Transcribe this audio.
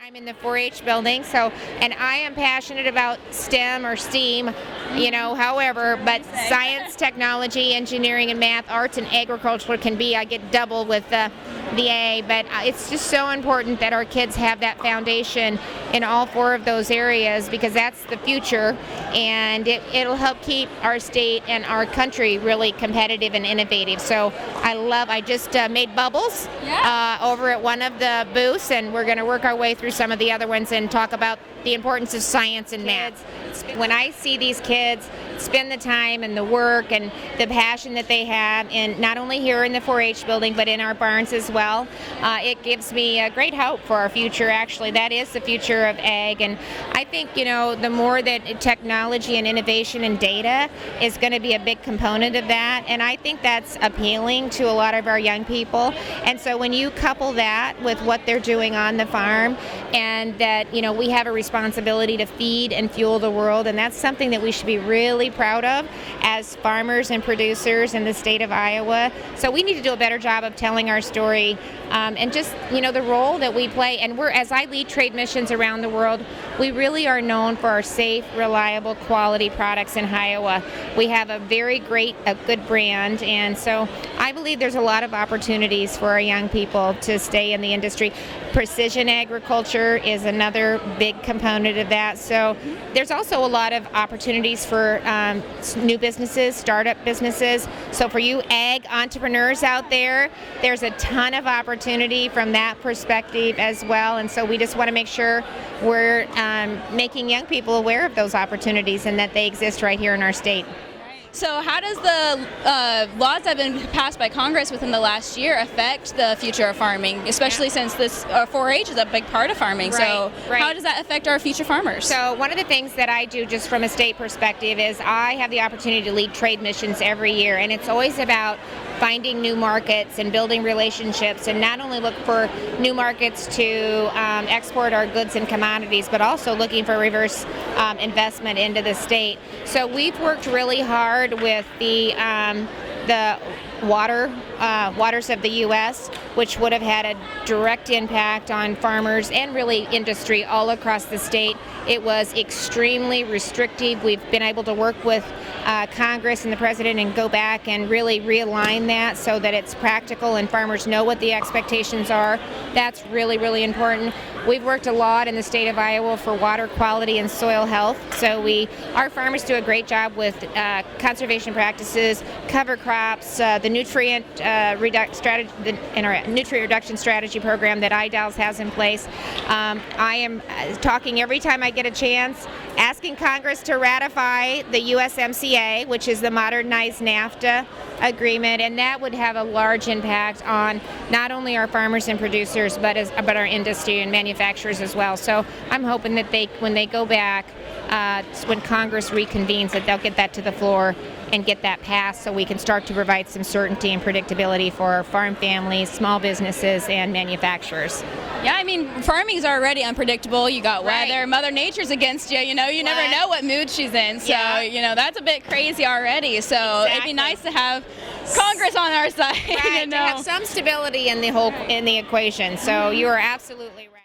I'm in the 4-H building, and I am passionate about STEM or STEAM, however, but science, technology, engineering, and math, arts, and agriculture can be, I get double with the A, but it's just so important that our kids have that foundation in all four of those areas because that's the future, and it'll help keep our state and our country really competitive and innovative. So I just made bubbles over at one of the booths, and we're going to work our way through some of the other ones and talk about the importance of science and math. When I see these kids spend the time and the work and the passion that they have, and not only here in the 4-H building but in our barns as well, it gives me a great hope for our future. Actually, that is the future of ag, and I think the more that technology and innovation and data is going to be a big component of that, and I think that's appealing to a lot of our young people. And so when you couple that with what they're doing on the farm, and that we have a responsibility to feed and fuel the world, and that's something that we should be really proud of as farmers and producers in the state of Iowa. So we need to do a better job of telling our story, and just the role that we play. And as I lead trade missions around the world, we really are known for our safe, reliable, quality products in Iowa. We have a good brand, and so I believe there's a lot of opportunities for our young people to stay in the industry. Precision agriculture is another big component of that. So there's also a lot of opportunities for new businesses, startup businesses. So for you ag entrepreneurs out there, there's a ton of opportunity from that perspective as well. And so we just want to make sure we're making young people aware of those opportunities and that they exist right here in our state. So how does the laws that have been passed by Congress within the last year affect the future of farming, especially since this 4-H is a big part of farming? Right. How does that affect our future farmers? So one of the things that I do just from a state perspective is I have the opportunity to lead trade missions every year, and it's always about finding new markets and building relationships, and not only look for new markets to export our goods and commodities, but also looking for reverse investment into the state. So we've worked really hard with the waters of the U.S., which would have had a direct impact on farmers and really industry all across the state. It was extremely restrictive. We've been able to work with Congress and the President and go back and really realign that so that it's practical and farmers know what the expectations are. That's really, really important. We've worked a lot in the state of Iowa for water quality and soil health. So our farmers do a great job with conservation practices, cover crops, the nutrient in our nutrient reduction strategy program that IDALS has in place. I am talking every time I get a chance, asking Congress to ratify the USMCA, which is the modernized NAFTA agreement, and that would have a large impact on not only our farmers and producers, but our industry and manufacturers as well. So I'm hoping that when they go back, when Congress reconvenes, that they'll get that to the floor and get that passed so we can start to provide some certainty and predictability for farm families, small businesses, and manufacturers. Yeah, farming is already unpredictable. You got weather, Mother Nature's against you, you never know what mood she's in. So, that's a bit crazy already. So It'd be nice to have Congress on our side. Right, to have some stability in the equation. So you are absolutely right.